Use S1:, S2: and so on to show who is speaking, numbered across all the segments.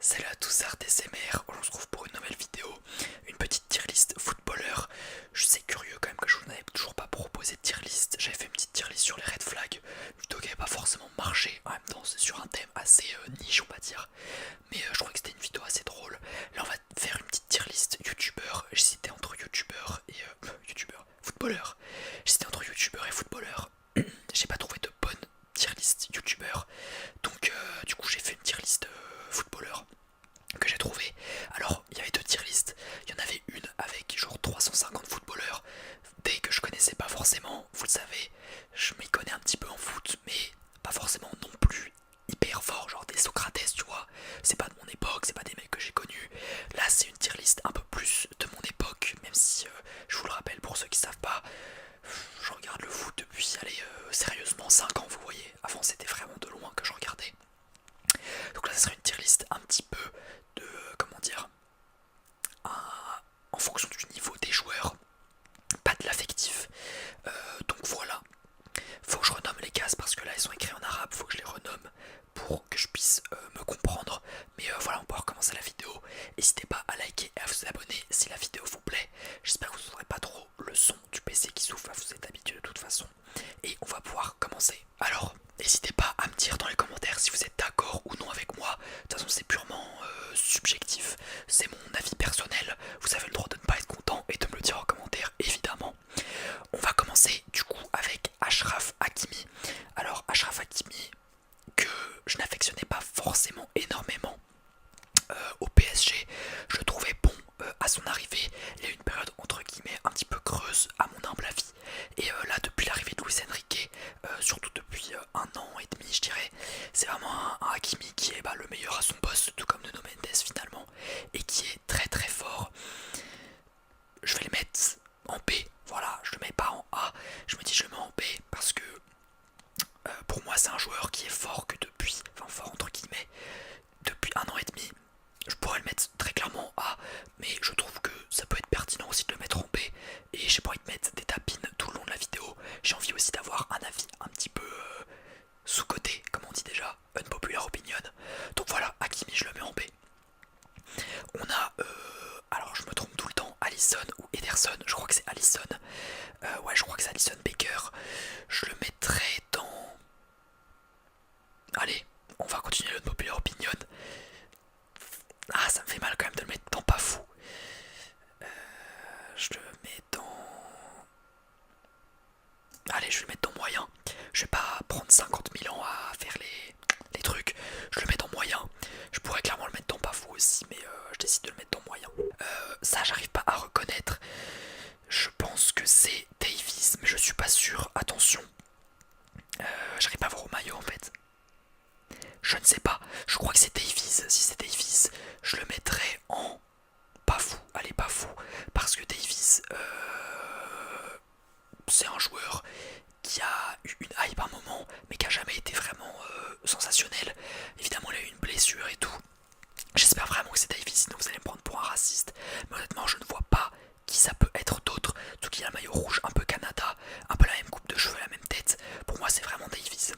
S1: Salut à tous, c'est ArtSMR. On se retrouve pour une nouvelle vidéo, une petite tier list footballeur. Je suis curieux quand même que je vous n'avais toujours pas proposé de tier list. J'avais fait une petite tier list sur les red flags, une vidéo qui n'avait pas forcément marché. En même temps, c'est sur un thème assez niche, on va dire. Mais je trouvais que c'était une vidéo assez drôle. Là, on va faire une petite tier list youtubeur. J'hésitais entre youtubeur et footballeur. J'hésitais entre youtubeur et footballeur. J'ai pas trouvé de bonne tier list youtubeur. Donc, du coup, j'ai fait une tier list footballeur que j'ai trouvé. Alors, il y avait deux tier lists. Il y en avait une avec genre 350 footballeurs, des que je connaissais pas forcément. Vous le savez, je m'y connais un petit peu en foot, mais pas forcément non plus hyper fort, genre des Socrates, tu vois. C'est pas de mon époque, c'est pas des mecs que j'ai connus. Là, c'est une tier list un peu plus de mon époque, même si je vous le rappelle pour ceux qui savent pas, je regarde le foot depuis, allez, sérieusement 5 ans, vous voyez. Avant, c'était vraiment de loin que je regardais. Donc là, ça serait une tier list un petit peu de, comment dire, en fonction du niveau des joueurs, pas de l'affectif. Donc voilà, faut que je renomme les cases parce que là, elles sont écrites en arabe, faut que je les renomme pour que je puisse me comprendre. Mais voilà, on peut recommencer la vidéo. N'hésitez pas à liker et à vous abonner si la vidéo vous plaît. J'espère que vous n'aurez pas trop le son du PC qui souffle, vous êtes habitué de toute façon. Et on va pouvoir commencer. Alors, n'hésitez pas à me dire dans les commentaires si vous êtes d'accord ou non avec moi. De toute façon, c'est purement subjectif. C'est mon avis personnel. Vous avez le droit de ne pas être content et de me le dire en commentaire, évidemment. On va commencer du coup avec Achraf Hakimi. Alors, Achraf Hakimi, que je n'affectionnais pas forcément énormément au PSG, je le trouvais bon à son arrivée. Il y a eu une période entre guillemets un petit peu creuse à mon humble avis. Et là, depuis l'arrivée de Luis Enrique, surtout depuis un an et demi, je dirais, c'est vraiment un Hakimi qui est le meilleur à son poste, tout comme Nuno Mendes finalement, et qui est très très fort. Je vais le mettre en B, voilà, je le mets pas en A, je me dis je le mets en B parce que pour moi c'est un joueur qui est fort que depuis, enfin fort entre guillemets, depuis un an et demi. Je pourrais le mettre très clairement en A, mais je trouve que ça peut être pertinent aussi de le mettre en B. Et j'ai pas envie de mettre des tapines tout le long de la vidéo. J'ai envie aussi d'avoir un avis un petit peu sous-coté, comme on dit déjà, unpopular opinion. Donc voilà, Hakimi, je le mets en B. On a, alors je me trompe tout le temps, Alisson ou Ederson, je crois que c'est Alisson. Ouais, je crois que c'est Alisson Becker. Je le mettrai dans... Allez, on va continuer le unpopular opinion. Ah, ça me fait mal quand même de le mettre dans pas fou. Je le mets dans... Allez, je vais le mettre dans moyen. Je vais pas prendre 50 000 ans à faire les trucs. Je le mets dans moyen. Je pourrais clairement le mettre dans pas fou aussi, mais je décide de le mettre dans moyen. Ça, j'arrive pas à reconnaître. Je pense que c'est Davies, mais je suis pas sûr. Attention. J'arrive pas à voir au maillot en fait. Je ne sais pas. Je crois que c'est Davies. Si c'est Davies, je le mettrai en pas fou. Allez, pas fou. Parce que Davies, c'est un joueur qui a eu une hype à un moment, mais qui a jamais été vraiment sensationnel. Évidemment, il a eu une blessure et tout. J'espère vraiment que c'est Davies, sinon vous allez me prendre pour un raciste. Mais honnêtement, je ne vois pas qui ça peut être d'autre. Tout qu'il a un maillot rouge, un peu Canada, un peu la même coupe de cheveux, la même tête. Pour moi, c'est vraiment Davies.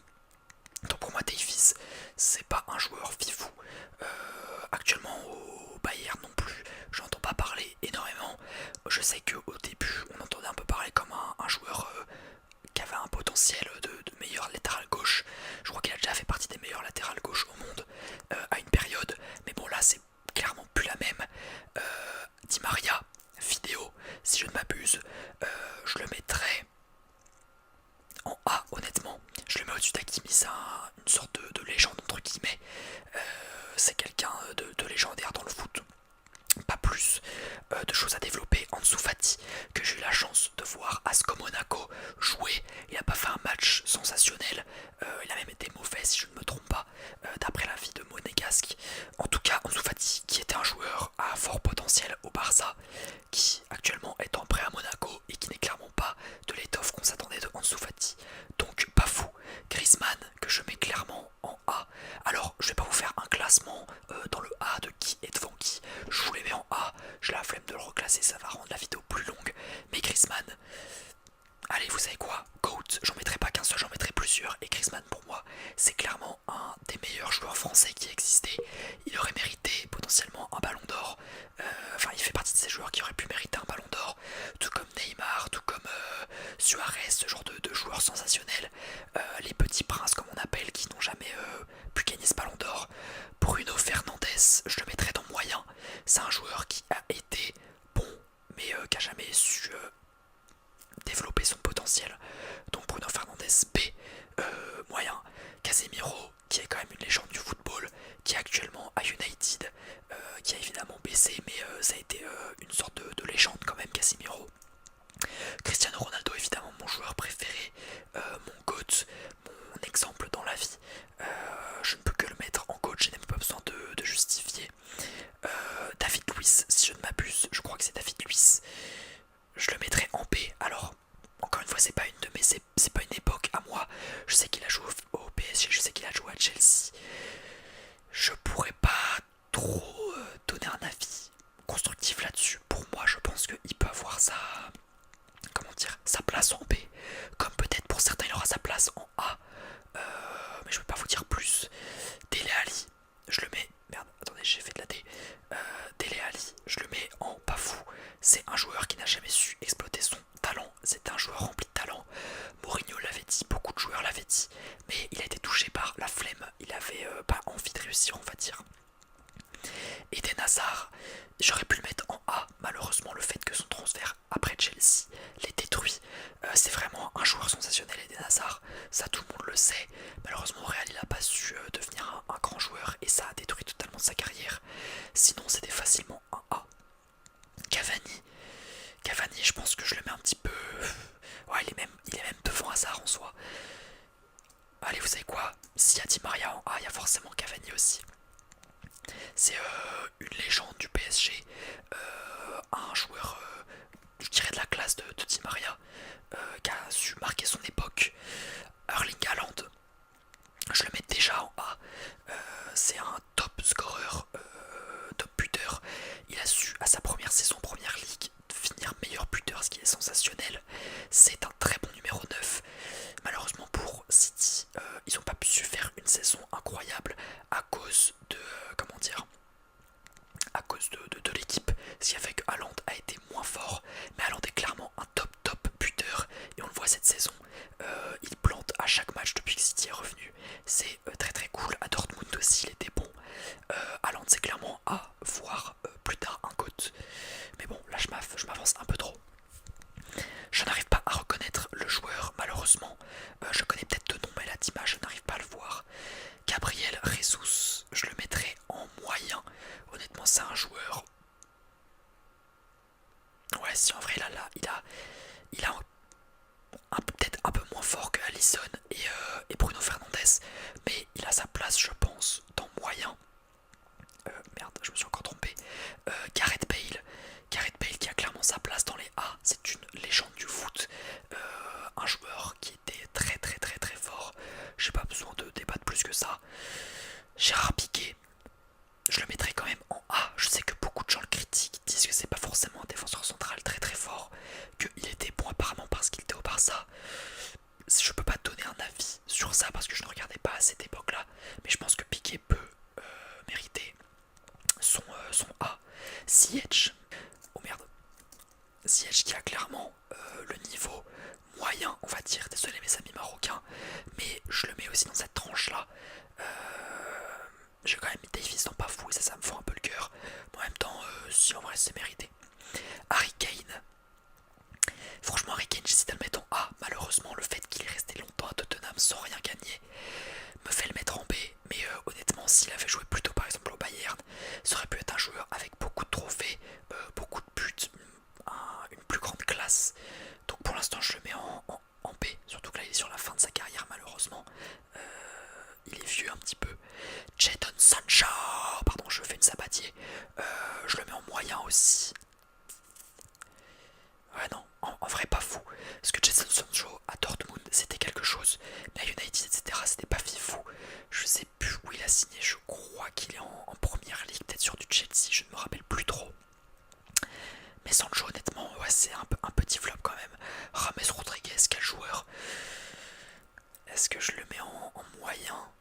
S1: Donc pour moi, Davies, c'est pas un joueur fifou. Actuellement au Bayern non plus, je n'entends pas parler énormément. Je sais qu'au début, on entendait un peu parler comme un joueur qui avait un potentiel de meilleur latéral gauche. Je crois qu'il a déjà fait partie des meilleurs latérales gauche au monde à une période. Mais bon, là, c'est clairement plus la même. Di Maria, vidéo, si je ne m'abuse, je le mettrais en A, honnêtement. Je le mets au-dessus d'Hakimi, c'est une sorte de légende, entre guillemets. C'est quelqu'un de légendaire dans le foot. Pas plus de choses à développer. Ansu Fati, que j'ai eu la chance de voir à SCO Monaco jouer. Il n'a pas fait un match sensationnel. Il a même été mauvais, si je ne me trompe pas, d'après l'avis de Monégasque. En tout cas, Ansu Fati, qui était un joueur à fort potentiel au Barça, qui actuellement est en prêt à Monaco et qui n'est clairement pas de l'étoffe qu'on s'attendait de Ansu Fati. Donc pas fou. Griezmann, que je mets clairement en A. Alors je vais pas vous faire un classement dans le A de qui est devant qui. Je vous les mets en A. J'ai la flemme de le reclasser, ça va rendre la vidéo plus longue. Mais Griezmann, allez, vous savez quoi, GOAT, j'en mettrai pas qu'un seul, j'en mettrai plusieurs. Et Griezmann pour moi, c'est clairement un des meilleurs joueurs français qui existait. Il aurait mérité United, qui a évidemment baissé, mais ça a été une sorte de légende quand même, Casemiro. Cristiano Ronaldo, évidemment mon joueur préféré, mon GOAT, mon exemple dans la vie. Je ne peux que le mettre en GOAT, je n'ai même pas besoin de justifier. David Luiz, si je ne m'abuse, je crois que c'est David Luiz. Je le mettrai en B. Alors, encore une fois, c'est pas une de mes, c'est pas une époque à moi. Je sais qu'il a joué au PSG, je sais qu'il a joué à Chelsea. Je pourrais pas trop donner un avis constructif là-dessus. Pour moi, je pense qu'il peut avoir sa place en B, comme peut-être pour certains il aura sa place en A, mais je ne vais pas vous dire plus. Dele Alli, je le mets, merde, attendez, j'ai fait de la D. Dele Alli, je le mets en pas fou. C'est un joueur qui n'a jamais su exploiter son talent, c'est un joueur rempli de talent. Mourinho l'avait dit, beaucoup de joueurs l'avaient dit, mais il a été touché par la flemme, il avait pas envie de réussir, on va dire. Eden Hazard, j'aurais pu le mettre en A, malheureusement le fait que son transfert après Chelsea l'ait détruit. C'est vraiment un joueur sensationnel, Eden Hazard, ça tout le monde le sait. Malheureusement au Real il n'a pas su devenir un grand joueur et ça a détruit totalement sa carrière. Sinon c'était facilement un A. Cavani, je pense que je le mets un petit peu... Ouais, il est même devant Hazard en soi. Allez, vous savez quoi? S'il y a Di Maria en A, il y a forcément Cavani aussi. C'est une légende du PSG, un joueur, je dirais de la classe de Di Maria, qui a su marquer son époque. Erling Haaland, je le mets déjà en A, c'est un top scoreur, top buteur. Il a su à sa première saison première ligue finir meilleur buteur, ce qui est sensationnel. C'est un très bon numéro 9. Malheureusement pour City, ils n'ont pas pu se faire une saison incroyable à cause de, à cause de l'équipe, ce qui a fait que Haaland a été moins fort, mais Haaland est clairement un top buteur et on le voit cette saison, il plante à chaque match depuis que City est revenu, c'est très cool. À Dortmund aussi il était bon. Haaland c'est clairement à voir plus tard un GOAT, mais bon là je m'avance un peu trop. Je n'arrive pas à reconnaître le joueur malheureusement, je connais peut-être de nom mais la d'image je n'arrive pas à le voir. Gabriel Jesus, je le mettrai en moyen. Honnêtement, c'est un joueur. Ouais, si en vrai, là, il a peut-être un peu moins fort que Alisson et Bruno Fernandes, mais il a sa place, je pense, dans moyen. Merde, je me suis encore trompé. Gareth Bale qui a clairement sa place dans les A. C'est une légende du foot. Un joueur qui était très fort. J'ai pas besoin de débattre plus que ça. Gérard Piqué, je le mettrai quand même en A. Je sais que beaucoup de gens le critiquent, disent que c'est pas forcément un défenseur central très fort, qu'il était bon apparemment parce qu'il était au Barça. Je peux pas donner un avis sur ça parce que je ne regardais pas à cette époque-là, mais je pense que Piqué peut mériter son A. Ziyech, oh merde, Ziyech qui a clairement le niveau moyen, on va dire, désolé mes amis marocains, mais je le mets aussi dans cette tranche-là. J'ai quand même mis Davis dans pas fou et ça me fend un peu le cœur. Mais en même temps, si en vrai c'est mérité. Harry Kane. Franchement, Harry Kane, j'hésite à le mettre en A. Malheureusement, le fait qu'il est resté longtemps à Tottenham sans rien gagner me fait le mettre en B. Mais honnêtement, s'il avait joué plutôt par exemple au Bayern, ça aurait pu être un joueur avec beaucoup de trophées, beaucoup de buts, une plus grande classe. Donc pour l'instant, je le mets en B. Surtout que là, il est sur la fin de sa carrière, malheureusement. Il est vieux un petit peu. Jadon Sancho, pardon, je fais une sabatier. Je le mets en moyen aussi. Ouais, non, en vrai, pas fou. Parce que Jadon Sancho à Dortmund, c'était quelque chose. Mais à United, etc., c'était pas fifou. Je sais plus où il a signé. Je crois qu'il est en première ligue, peut-être sur du Chelsea. Je ne me rappelle plus trop. Mais Sancho, honnêtement, ouais, c'est un petit flop quand même. James Rodriguez, quel joueur. Est-ce que je le mets en moyen?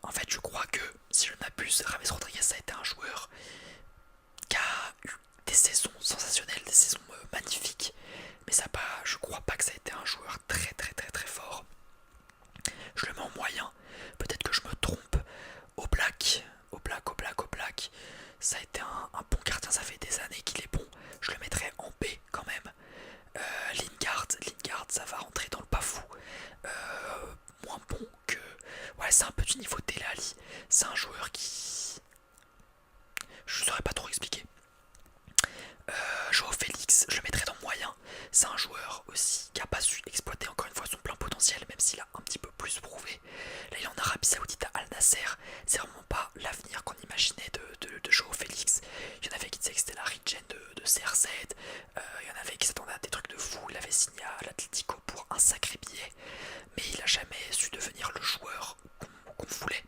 S1: En fait, je crois que, si je ne m'abuse, James Rodriguez a été un joueur qui a eu des saisons sensationnelles, des saisons magnifiques. Mais ça pas, je crois pas que ça a été un joueur très fort. Je le mets en moyen. Peut-être que je me trompe. Au black. Ça a été un bon gardien, ça fait des années qu'il est bon. Je le mettrais en B quand même. Lingard, ça va rentrer dans le pas fou. Moins bon que... Ouais, c'est un peu du niveau Dele Alli. C'est un joueur qui... Je saurais pas trop expliquer. Joao Félix, je le mettrais dans moyen. C'est un joueur aussi qui a pas su exploiter encore une fois son plein potentiel, même s'il a un petit peu plus prouvé. Là il est en Arabie Saoudite à Al Nasser. C'est vraiment pas l'avenir qu'on imaginait de Joao Félix. Il y en avait qui disaient que c'était la regen de CR7. Il y en avait qui s'attendaient à des trucs de fou. Il avait signé à l'Atlético pour un sacré billet. Mais il a jamais su devenir le joueur qu'on voulait.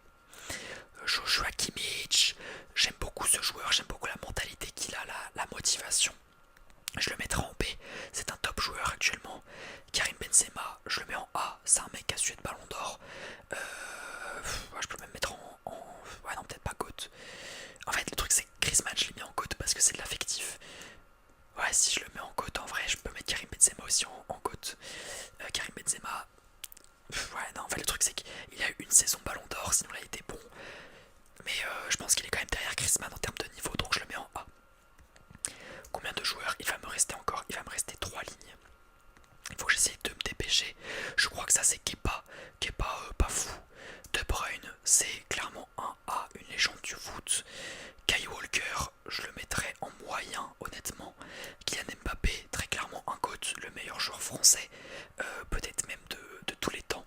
S1: Joshua Kimmich, j'aime beaucoup ce joueur, j'aime beaucoup la mentalité qu'il a, la motivation. Je le mettrai en B, c'est un top joueur actuellement. Karim Benzema, je le mets en A, c'est un mec qui a su être ballon d'or. Je peux le même mettre ouais non, peut-être pas GOAT. En fait le truc c'est que Griezmann je l'ai mis en GOAT parce que c'est de l'affectif. Ouais, si je le mets en GOAT en vrai je peux mettre Karim Benzema aussi en GOAT. Karim Benzema, ouais non en fait le truc c'est qu'il a eu une saison ballon d'or, sinon il a été bon. Mais je pense qu'il est quand même derrière Griezmann en termes de niveau, donc je le mets en A. Combien de joueurs il va me rester encore? Il va me rester 3 lignes. Il faut que j'essaye de me dépêcher. Je crois que ça c'est Kepa. Kepa pas fou. De Bruyne, c'est clairement un A, une légende du foot. Kyle Walker, je le mettrais en moyen honnêtement. Kylian Mbappé, très clairement un GOAT, le meilleur joueur français. Peut-être même de tous les temps.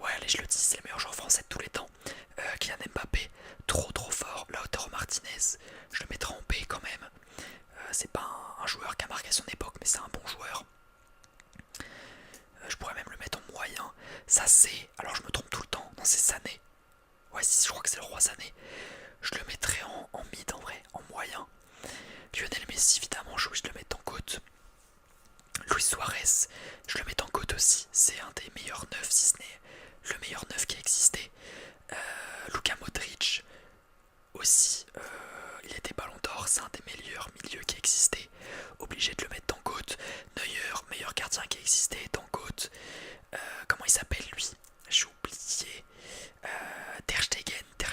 S1: Ouais allez je le dis, c'est le meilleur joueur français de tous les temps. Kylian Mbappé, trop fort. Lautaro Martinez, je le mettrai en B quand même. C'est pas un joueur qui a marqué son époque, mais c'est un bon joueur. Je pourrais même le mettre en moyen. Ça c'est, alors je me trompe tout le temps, non c'est Sané. Ouais si, je crois que c'est le roi Sané. Je le mettrai en mid en vrai, en moyen. Lionel Messi évidemment, je suis obligé de le mettre en côte. Luis Suarez, je le mets en côte aussi. C'est un des meilleurs neufs, si ce n'est le meilleur neuf qui a existé. Luka Modric aussi, il était ballon d'or, c'est un des meilleurs milieux qui a existé. Obligé de le mettre dans GOAT. Neuer, meilleur gardien qui a existé, dans GOAT. Comment il s'appelle lui? J'ai oublié. Ter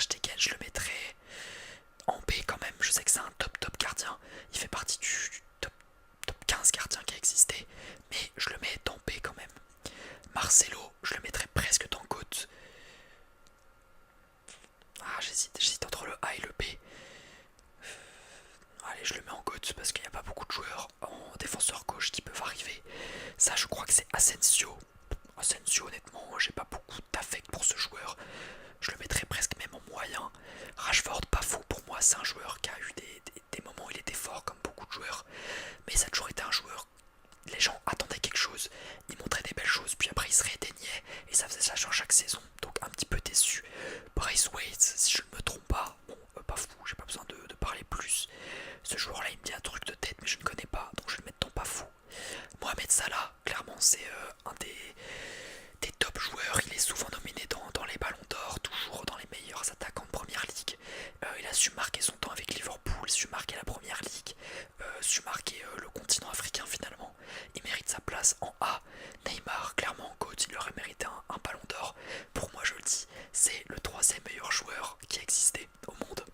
S1: Stegen, je le mettrais en B quand même. Je sais que c'est un top gardien. Il fait partie du top 15 gardiens qui a existé. Mais je le mets dans B quand même. Marcelo, je le mettrais presque dans GOAT. Ah, j'hésite entre le A et le B. Allez, je le mets en GOAT parce qu'il n'y a pas beaucoup de joueurs en défenseur gauche qui peuvent arriver. Ça, je crois que c'est Asensio. Asensio, honnêtement, j'ai pas beaucoup d'affect pour ce joueur. Je le mettrais presque même en moyen. Rashford, pas fou pour moi, c'est un joueur qui a eu des moments où il était fort comme beaucoup de joueurs. Mais ça a toujours été un joueur. Les gens attendaient quelque chose, il montrait des belles choses, puis après il se rééteignait et ça faisait ça sur chaque saison, donc un petit peu déçu. Bryce Wade, si je ne me trompe pas, bon, pas fou, j'ai pas besoin de parler plus. Ce joueur-là il me dit un truc de tête, mais je ne connais pas, donc je vais le mettre dans pas fou. Mohamed Salah, clairement, c'est un des top joueurs, il est souvent nominé dans les ballons d'or, toujours dans les meilleurs attaquants de première ligue. Il a su marquer son temps avec Liverpool, su marquer la première ligue, su marquer le continent africain finalement. Il mérite sa place en A. Neymar, clairement en GOAT, il aurait mérité un ballon d'or. Pour moi, je le dis, c'est le 3e meilleur joueur qui a existé au monde.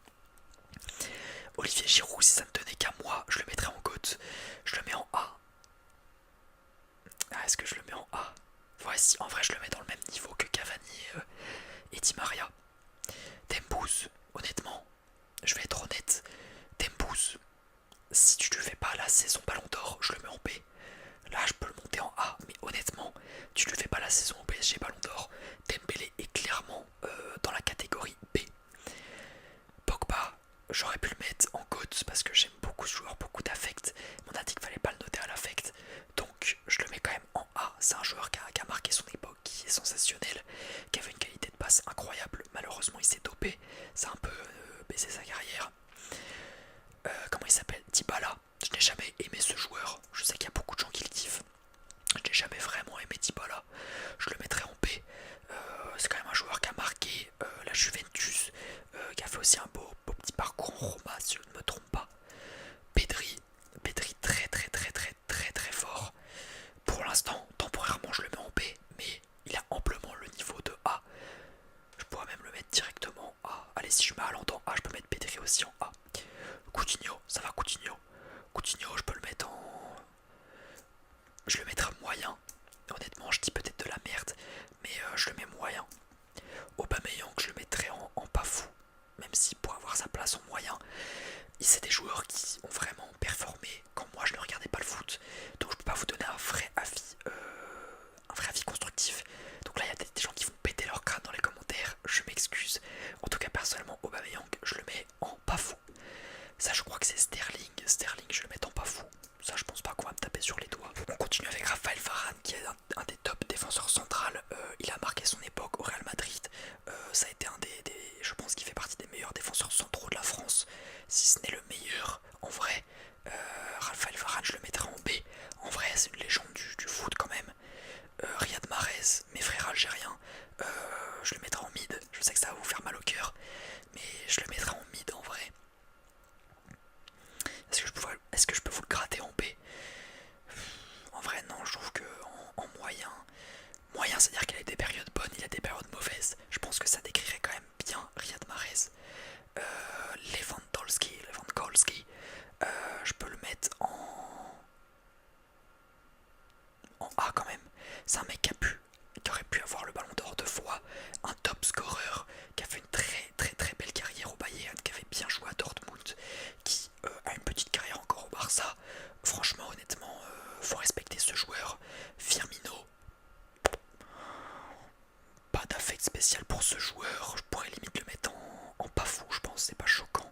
S1: Olivier Giroud, si ça ne tenait qu'à moi, je le mettrais en GOAT. Je le mets en A. Ah, est-ce que je le mets en A? Ouais, si, en vrai, je le mets dans le même niveau que Cavani et Di Maria. Dembouz, honnêtement, je vais être honnête. Dembouz, si tu ne fais pas la saison ballon d'or, je le mets en B. Là, je peux le monter en A, mais honnêtement, tu ne fais pas la saison au PSG ballon d'or. Dembélé est clairement dans la catégorie B. Pogba, j'aurais pu le mettre en GOAT parce que j'aime beaucoup ce joueur, beaucoup d'affect. On a dit qu'il fallait pas le noter à l'affect, donc je le mets quand même en A. C'est un joueur qui a marqué son époque, qui est sensationnel, qui avait une qualité de passe incroyable. Malheureusement, il s'est dopé, ça a un peu baissé sa carrière. Comment il s'appelle? Dybala. Je n'ai jamais aimé ce joueur. Je sais qu'il y a beaucoup de gens qui le kiffent. Je n'ai jamais vraiment aimé Dybala. Je le mettrais en B. C'est quand même un joueur qui a marqué la Juventus, qui a fait aussi un beau petit parcours en Roma, si je ne me trompe pas. Pedri très fort. Pour l'instant, temporairement, je le mets en B, mais il a amplement le niveau de A. Je pourrais même le mettre directement en A. Allez, si je mets Haaland en A, je peux mettre Pedri aussi en A. Coutinho, ça va Coutinho. Coutinho, je peux le mettre en... Je le mettrai moyen. Honnêtement, je dis peut-être de la merde, mais je le mets moyen. Aubameyang, je le mettrai en pas fou, même si pour avoir sa place en moyen, c'est des joueurs qui ont vraiment performé quand moi je ne regardais pas le foot. Donc je peux pas vous donner un vrai avis constructif. Donc là il y a des gens qui vont péter leur crâne dans les commentaires, je m'excuse. En tout cas personnellement Aubameyang je le mets en pas fou. Ça je crois que c'est Sterling, je le mets en pas fou. Ça je pense pas qu'on va me taper sur les doigts. On continue avec Raphaël Varane qui est un des top défenseurs centrales. Il a marqué son époque au Real Madrid. Ça a été je pense qu'il fait partie des meilleurs défenseurs centraux de la France, si ce n'est le meilleur en vrai. Raphaël Varane je le mettrai en B. En vrai c'est une légende du foot quand même. Riyad Mahrez, mes frères algériens, je le mettrai en mid. Je sais que ça va vous faire mal au cœur, mais je le mettrai en mid en vrai. Est-ce que je peux vous le gratter en B? En vrai non, je trouve que en moyen, c'est-à-dire qu'il a des périodes bonnes, il a des périodes mauvaises. Je pense que ça décrirait quand même bien Riyad Mahrez. Lewandowski, je peux le mettre en A quand même. C'est un mec qui aurait pu avoir le ballon d'or 2 fois, un top scorer, qui a fait une très belle carrière au Bayern, qui avait bien joué à Dortmund, qui a une petite carrière encore au Barça. Franchement, honnêtement, faut respecter ce joueur. Firmino, pas d'affect spécial pour ce joueur, je pourrais limite le mettre en pas fou, je pense, c'est pas choquant.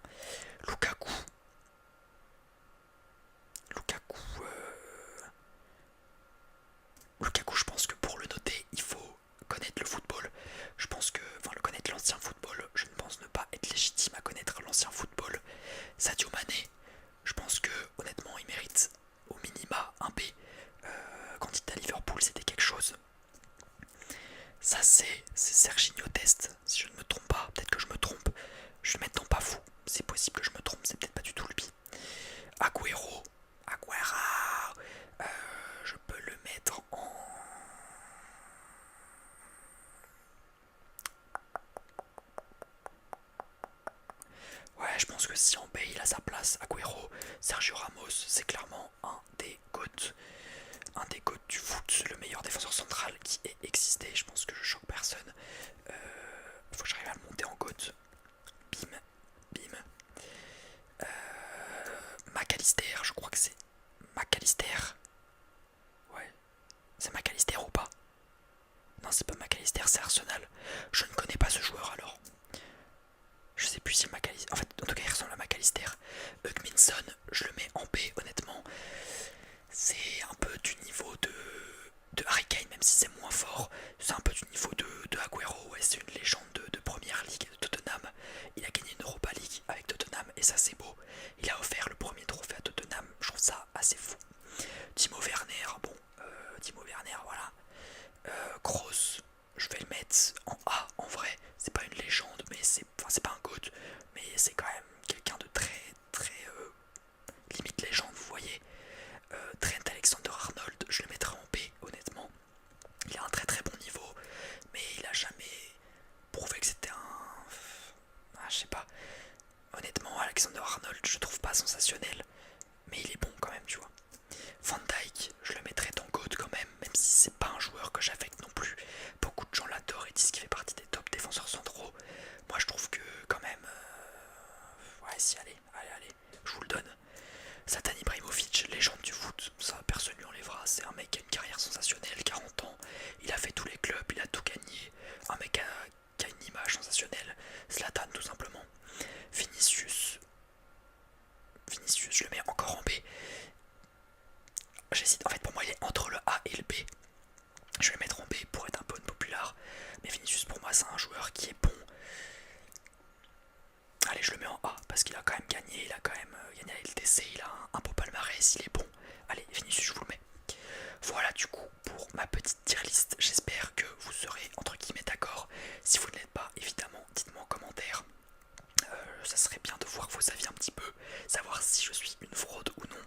S1: Lukaku, je pense que pour le noter, il faut connaître le football. Je pense que, enfin, le connaître l'ancien football, je ne pense ne pas être légitime à connaître l'ancien football. Sadio Mané, je pense que, honnêtement, il mérite au minima un B. Quand il était à Liverpool, c'était quelque chose. Ça, c'est Serginho Dest, si je ne me trompe pas. Peut-être que je me trompe. Je vais le mettre dans pas fou. C'est possible que je me trompe, c'est peut-être pas du tout lui. Agüero, je peux le mettre en... Ouais, je pense que si en B il a sa place, Agüero, Sergio Ramos, c'est clairement un des GOAT du foot, le meilleur défenseur central qui ait existé. Je pense que je choque personne. Faut que j'arrive à le monter en GOAT. Bim. McAllister, je crois que c'est McAllister. Ouais, c'est McAllister ou pas? Non, c'est pas McAllister, c'est Arsenal. Je ne connais pas ce joueur alors. Je sais plus si McAllister. En fait, en tout cas, il ressemble à McAllister. Hugminson, je le mets en B, honnêtement. C'est un peu du niveau de Harry Kane, même si c'est moins fort. C'est un peu du niveau de Agüero. Ouais, c'est une légende de première ligue de Tottenham. Il a gagné une Europa League avec Tottenham et ça, c'est beau. Il a offert le premier trophée à Tottenham. Je trouve ça assez fou. Timo Werner, bon, voilà. Kroos, je vais le mettre en A en vrai. C'est pas une légende, mais c'est pas un GOAT, mais c'est quand même quelqu'un de très limite légende, vous voyez. Trent Alexander-Arnold, je le mettrai en B, honnêtement. Il a un très bon niveau, mais il a jamais prouvé que c'était je sais pas. Honnêtement, Alexander-Arnold, je trouve pas sensationnel, mais il est bon quand même, tu vois. Van Dijk, je le mettrais dans GOAT quand même si c'est pas un joueur que j'affecte non plus. Beaucoup de gens l'adorent et disent qu'il fait partie des top défenseurs centraux. Moi je trouve que quand même... ouais si, allez, je vous le donne. Zlatan Ibrahimovic, légende du foot, ça personne lui enlèvera. C'est un mec qui a une carrière sensationnelle, 40 ans, il a fait tous les clubs, il a tout gagné. Un mec qui a une image sensationnelle. Zlatan tout simplement. Vinicius, je le mets encore en B. J'hésite, en fait pour moi il est entre le A et le B. Je vais le mettre en B pour être un peu unpopular. Mais Vinicius pour moi c'est un joueur qui est bon. Allez, je le mets en A parce qu'il a quand même gagné, il a quand même gagné la LDC, il a un beau palmarès, il est bon. Allez, Vinicius, je vous le mets. Voilà du coup pour ma petite tier list. J'espère que vous serez entre guillemets d'accord. Si vous ne l'êtes pas, évidemment, dites-moi en commentaire. Ça serait bien de voir vos avis un petit peu, savoir si je suis une fraude ou non.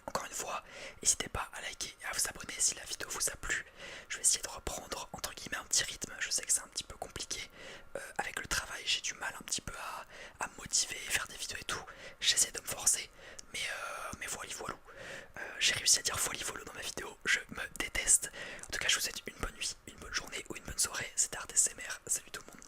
S1: Encore une fois, n'hésitez pas à liker et à vous abonner si la vidéo vous a plu. Je vais essayer de reprendre entre guillemets un petit rythme. Je sais que c'est un petit peu compliqué. Avec le travail, j'ai du mal un petit peu à me motiver, faire des vidéos et tout. J'essaie de me forcer, mais voilà. J'ai réussi à dire voilà dans ma vidéo. Je me déteste. En tout cas, je vous souhaite une bonne nuit, une bonne journée ou une bonne soirée. C'était ArtSMR. Salut tout le monde.